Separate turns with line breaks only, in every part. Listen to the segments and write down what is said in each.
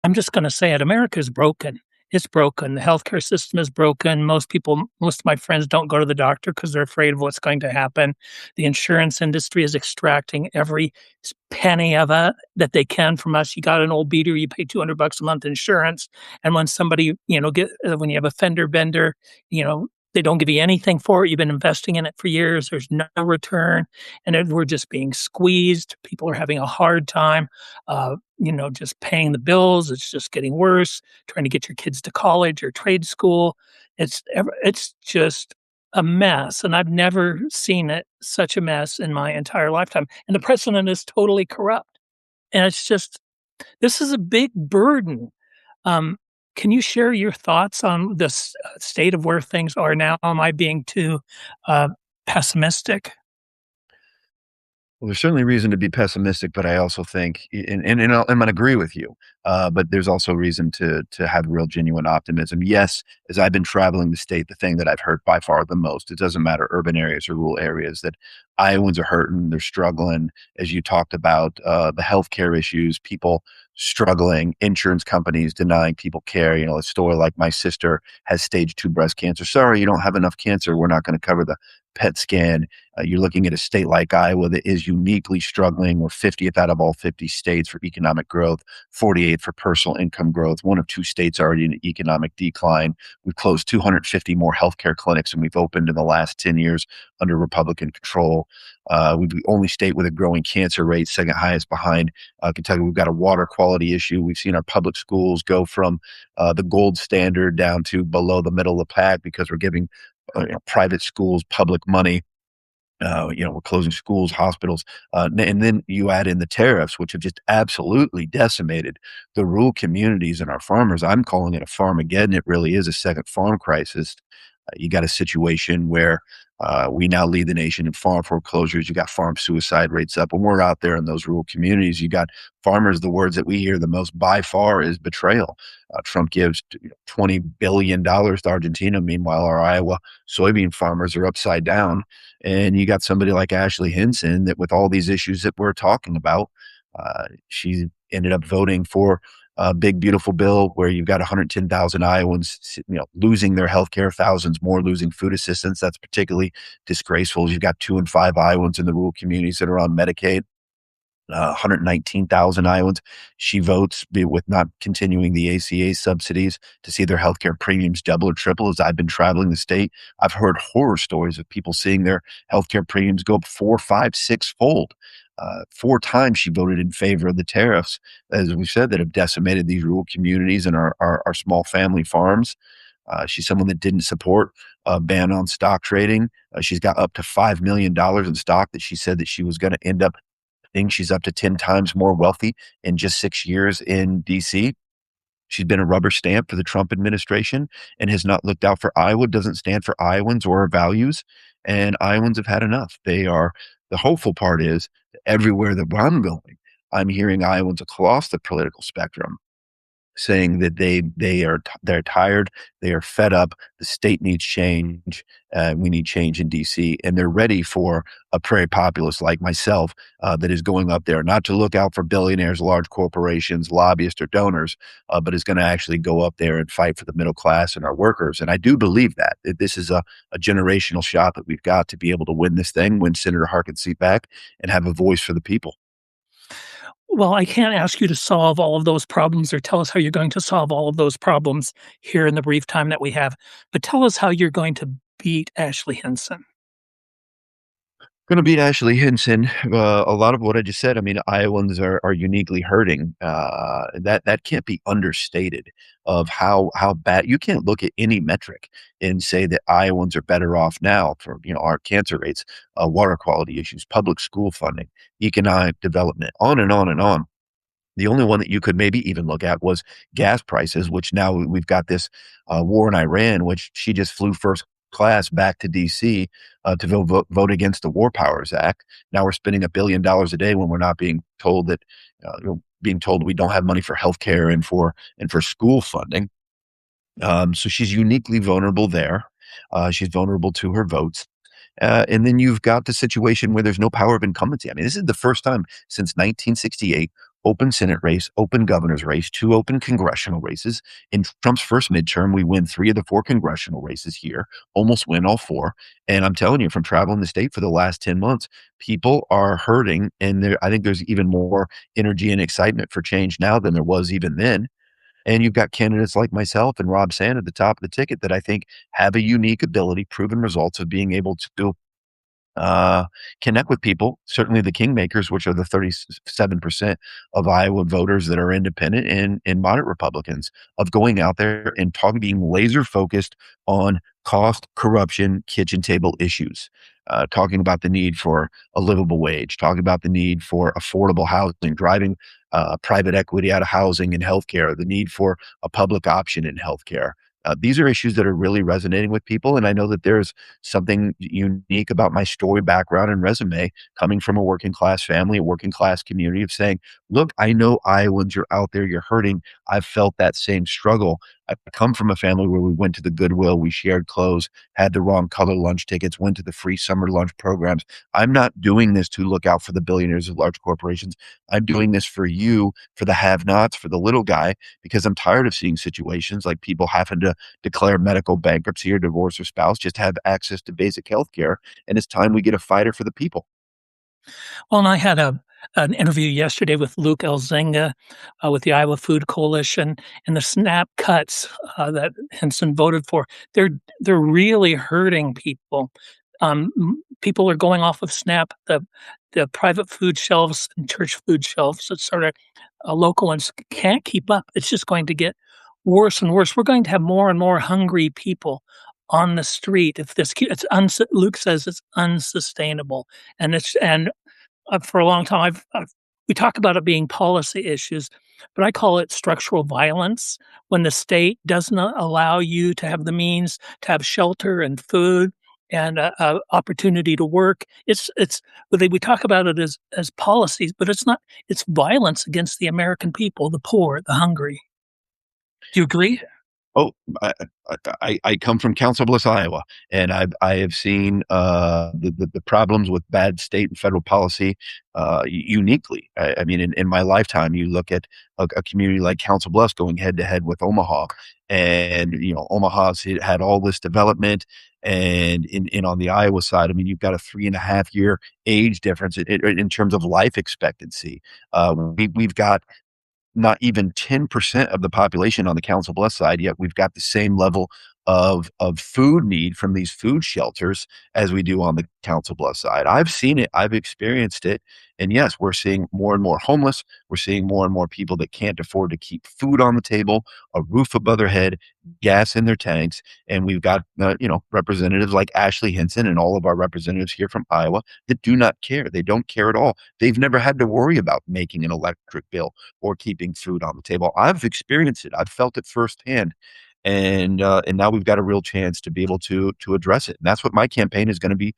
I'm just gonna say it, America is broken. It's broken. The healthcare system is broken. Most of my friends don't go to the doctor because 'cause they're afraid of what's going to happen. The insurance industry is extracting every penny of it that they can from us. You got an old beater, you pay $200 a month insurance, and when somebody, when you have a fender bender, they don't give you anything for it. You've been investing in it for years. There's no return, and we're just being squeezed. People are having a hard time, just paying the bills. It's just getting worse. Trying to get your kids to college or trade school. It's just a mess, and I've never seen it such a mess in my entire lifetime. And the president is totally corrupt. And it's just this is a big burden. Um, can you share your thoughts on the state of where things are now? Am I being too uh, pessimistic?
Well, there's certainly reason to be pessimistic, but I also think, I'm going to agree with you. But there's also reason to have real genuine optimism. Yes, as I've been traveling the state, the thing that I've heard by far the most, it doesn't matter urban areas or rural areas, that Iowans are hurting, they're struggling. As you talked about, the healthcare issues, people struggling, insurance companies denying people care. A story like my sister has stage 2 breast cancer. Sorry, you don't have enough cancer. We're not going to cover the PET scan. You're looking at a state like Iowa that is uniquely struggling. We're 50th out of all 50 states for economic growth, 48th for personal income growth. One of 2 states already in economic decline. We've closed 250 more healthcare clinics than we've opened in the last 10 years under Republican control. We're the only state with a growing cancer rate, second highest behind Kentucky. We've got a water quality issue. We've seen our public schools go from the gold standard down to below the middle of the pack because we're giving private schools public money. We're closing schools, hospitals, and then you add in the tariffs, which have just absolutely decimated the rural communities and our farmers. I'm calling it a farmageddon. It really is a second farm crisis. You got a situation where we now lead the nation in farm foreclosures. You got farm suicide rates up. When we're out there in those rural communities, you got farmers. The words that we hear the most by far is betrayal. Trump gives $20 billion to Argentina. Meanwhile, our Iowa soybean farmers are upside down. And you got somebody like Ashley Hinson that with all these issues that we're talking about, she ended up voting for a big, beautiful bill where you've got 110,000 Iowans, losing their health care, thousands more losing food assistance. That's particularly disgraceful. You've got 2 in 5 Iowans in the rural communities that are on Medicaid. 119,000 Iowans. She votes with not continuing the ACA subsidies to see their healthcare premiums double or triple. As I've been traveling the state, I've heard horror stories of people seeing their healthcare premiums go up 4, 5, 6-fold. 4 times she voted in favor of the tariffs, as we said, that have decimated these rural communities and our small family farms. She's someone that didn't support a ban on stock trading. She's got up to $5 million in stock that she said that she was going to end up. I think she's up to 10 times more wealthy in just 6 years in DC. She's been a rubber stamp for the Trump administration and has not looked out for Iowa, doesn't stand for Iowans or our values. And Iowans have had enough. The hopeful part is that everywhere that I'm going, I'm hearing Iowans across the political spectrum saying that they're tired, they are fed up. The state needs change. We need change in DC, and they're ready for a prairie populace like myself that is going up there not to look out for billionaires, large corporations, lobbyists, or donors, but is going to actually go up there and fight for the middle class and our workers. And I do believe that this is a generational shot that we've got to be able to win this thing, win Senator Harkin's seat back, and have a voice for the people.
Well, I can't ask you to solve all of those problems or tell us how you're going to solve all of those problems here in the brief time that we have, but tell us how you're going to beat Ashley Hinson.
Going to beat Ashley Hinson. A lot of what I just said. I mean, Iowans are uniquely hurting. That can't be understated. Of how bad you can't look at any metric and say that Iowans are better off now for our cancer rates, water quality issues, public school funding, economic development, on and on and on. The only one that you could maybe even look at was gas prices, which now we've got this war in Iran, which she just flew first class back to DC to vote against the War Powers Act. Now we're spending $1 billion a day when we're not being told that being told we don't have money for healthcare and for school funding. So she's uniquely vulnerable there. She's vulnerable to her votes. And then you've got the situation where there's no power of incumbency. I mean, this is the first time since 1968 open Senate race, open governor's race, two open congressional races. In Trump's first midterm, we win three of the four congressional races here, almost win all four. And I'm telling you, from traveling the state for the last 10 months, people are hurting. And I think there's even more energy and excitement for change now than there was even then. And you've got candidates like myself and Rob Sand at the top of the ticket that I think have a unique ability, proven results of being able to uh, connect with people, certainly the kingmakers, which are the 37% of Iowa voters that are independent and moderate Republicans, of going out there and talking, being laser focused on cost, corruption, kitchen table issues, talking about the need for a livable wage, talking about the need for affordable housing, driving private equity out of housing and healthcare, the need for a public option in healthcare. These are issues that are really resonating with people. And I know that there's something unique about my story, background, and resume coming from a working class family, a working class community of saying, look, I know Iowans, you're out there, you're hurting. I've felt that same struggle. I come from a family where we went to the Goodwill, we shared clothes, had the wrong color lunch tickets, went to the free summer lunch programs. I'm not doing this to look out for the billionaires of large corporations. I'm doing this for you, for the have nots, for the little guy, because I'm tired of seeing situations like people having to declare medical bankruptcy or divorce their spouse just to have access to basic health care. And it's time we get a fighter for the people.
Well, and I had an interview yesterday with Luke Elzinga with the Iowa Food Coalition, and the SNAP cuts that Henson voted for. They're really hurting people. People are going off of SNAP. The private food shelves and church food shelves, that sort of local ones can't keep up. It's just going to get worse and worse. We're going to have more and more hungry people on the street if Luke says it's unsustainable, and for a long time, we talk about it being policy issues, but I call it structural violence when the state does not allow you to have the means to have shelter and food and a opportunity to work. It's we talk about it as policies, but it's not. It's violence against the American people, the poor, the hungry. Do you agree?
Oh, I, I come from Council Bluffs, Iowa, and I have seen the problems with bad state and federal policy uniquely. I mean, in my lifetime, you look at a community like Council Bluffs going head to head with Omaha, and Omaha's had all this development, and in on the Iowa side, I mean, you've got a 3.5 year age difference in terms of life expectancy. We've got not even 10% of the population on the Council Bluffs side, yet we've got the same level of food need from these food shelters as we do on the Council Bluffs side. I've seen it, I've experienced it. And yes, we're seeing more and more homeless. We're seeing more and more people that can't afford to keep food on the table, a roof above their head, gas in their tanks. And we've got, representatives like Ashley Hinson and all of our representatives here from Iowa that do not care. They don't care at all. They've never had to worry about making an electric bill or keeping food on the table. I've experienced it. I've felt it firsthand. And now we've got a real chance to be able to address it. And that's what my campaign is going to be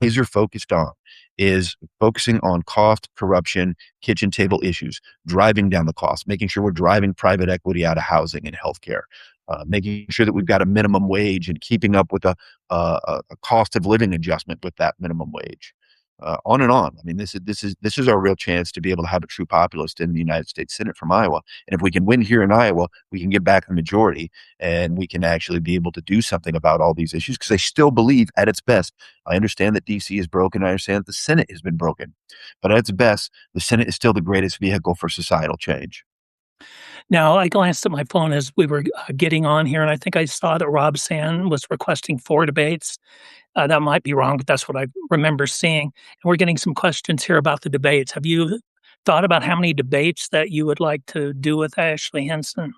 laser focused on, is focusing on cost, corruption, kitchen table issues, driving down the cost, making sure we're driving private equity out of housing and healthcare, making sure that we've got a minimum wage and keeping up with a cost of living adjustment with that minimum wage. On and on. I mean, this is our real chance to be able to have a true populist in the United States Senate from Iowa. And if we can win here in Iowa, we can get back the majority, and we can actually be able to do something about all these issues, because I still believe at its best. I understand that DC is broken. I understand that the Senate has been broken, but at its best, the Senate is still the greatest vehicle for societal change.
Now, I glanced at my phone as we were getting on here, and I think I saw that Rob Sand was requesting 4 debates. That might be wrong, but that's what I remember seeing. And we're getting some questions here about the debates. Have you thought about how many debates that you would like to do with Ashley Henson?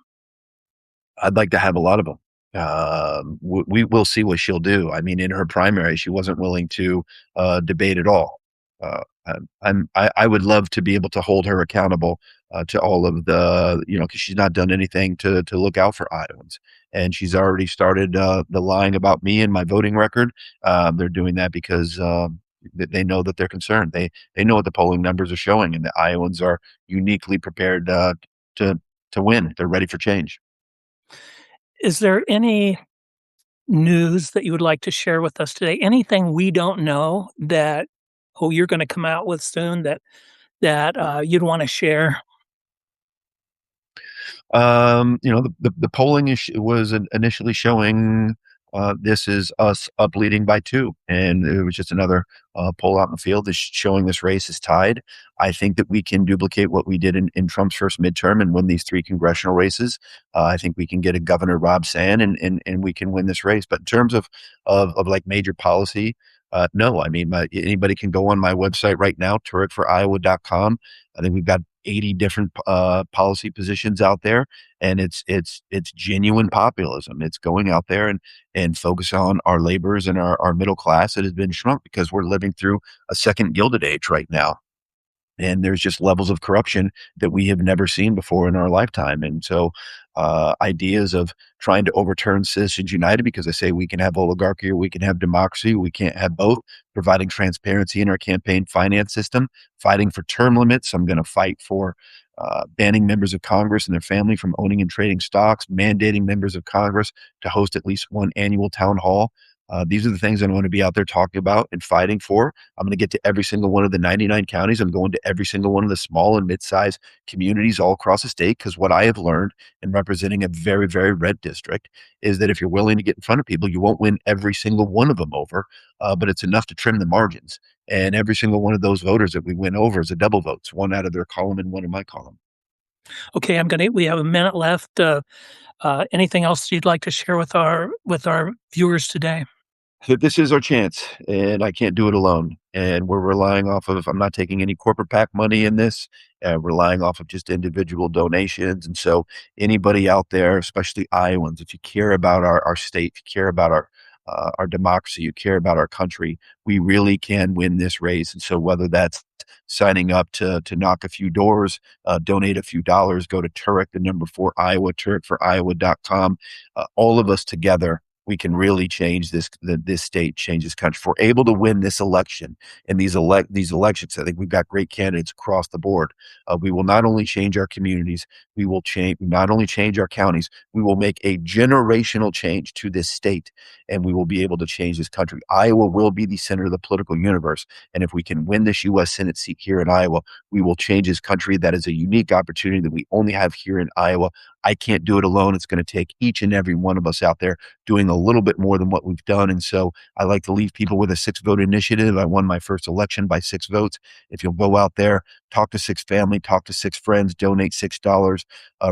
I'd like to have a lot of them. We will see what she'll do. I mean, in her primary, she wasn't willing to debate at all. I would love to be able to hold her accountable to all of the, because she's not done anything to look out for Iowans, and she's already started the lying about me and my voting record. They're doing that because they know that they're concerned. They know what the polling numbers are showing, and the Iowans are uniquely prepared to to win. They're ready for change.
Is there any news that you would like to share with us today? Anything we don't know that, you're going to come out with soon that you'd want to share?
The polling was initially showing this is us up leading by two, and it was just another poll out in the field is showing this race is tied. I think that we can duplicate what we did in Trump's first midterm and win these three congressional races. I think we can get a Governor Rob Sand and we can win this race. But in terms of like major policy, no, I mean, anybody can go on my website right now, turekforiowa.com. I think we've got 80 different policy positions out there, and it's genuine populism. It's going out there and focus on our laborers and our middle class that has been shrunk because we're living through a second Gilded Age right now. And there's just levels of corruption that we have never seen before in our lifetime. And so, ideas of trying to overturn Citizens United because they say we can have oligarchy or we can have democracy, we can't have both. Providing transparency in our campaign finance system, fighting for term limits. I'm going to fight for banning members of Congress and their family from owning and trading stocks, mandating members of Congress to host at least one annual town hall. These are the things I want to be out there talking about and fighting for. I'm going to get to every single one of the 99 counties. I'm going to every single one of the small and mid-sized communities all across the state because what I have learned in representing a very, very red district is that if you're willing to get in front of people, you won't win every single one of them over, but it's enough to trim the margins. And every single one of those voters that we win over is a double vote. It's one out of their column and one in my column.
Okay, we have a minute left. Anything else you'd like to share with our viewers today?
So this is our chance, and I can't do it alone. And we're relying off of, I'm not taking any corporate PAC money in this, relying off of just individual donations. And so, anybody out there, especially Iowans, if you care about our state, if you care about our democracy, you care about our country, we really can win this race. And so, whether that's signing up to knock a few doors, donate a few dollars, go to Turek, the number 4 Iowa, turekforiowa.com. All of us together we can really change this state, change this country. If we're able to win this election and these elections, I think we've got great candidates across the board. We will not only change our communities, we will not only change our counties, we will make a generational change to this state, and we will be able to change this country. Iowa will be the center of the political universe, and if we can win this U.S. Senate seat here in Iowa, we will change this country. That is a unique opportunity that we only have here in Iowa. I can't do it alone. It's going to take each and every one of us out there doing a little bit more than what we've done. And so I like to leave people with a 6-vote initiative. I won my first election by 6 votes. If you'll go out there, talk to 6 family, talk to 6 friends, donate $6,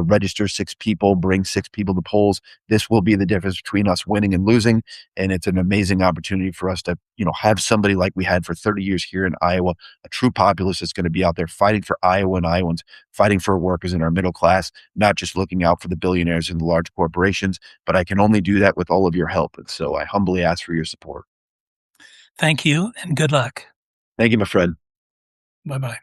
register 6 people, bring 6 people to polls. This will be the difference between us winning and losing. And it's an amazing opportunity for us to, have somebody like we had for 30 years here in Iowa, a true populist that's going to be out there fighting for Iowa and Iowans, fighting for workers in our middle class, not just looking out for the billionaires and the large corporations, but I can only do that with all of your help. And so I humbly ask for your support.
Thank you and good luck.
Thank you, my friend.
Bye bye.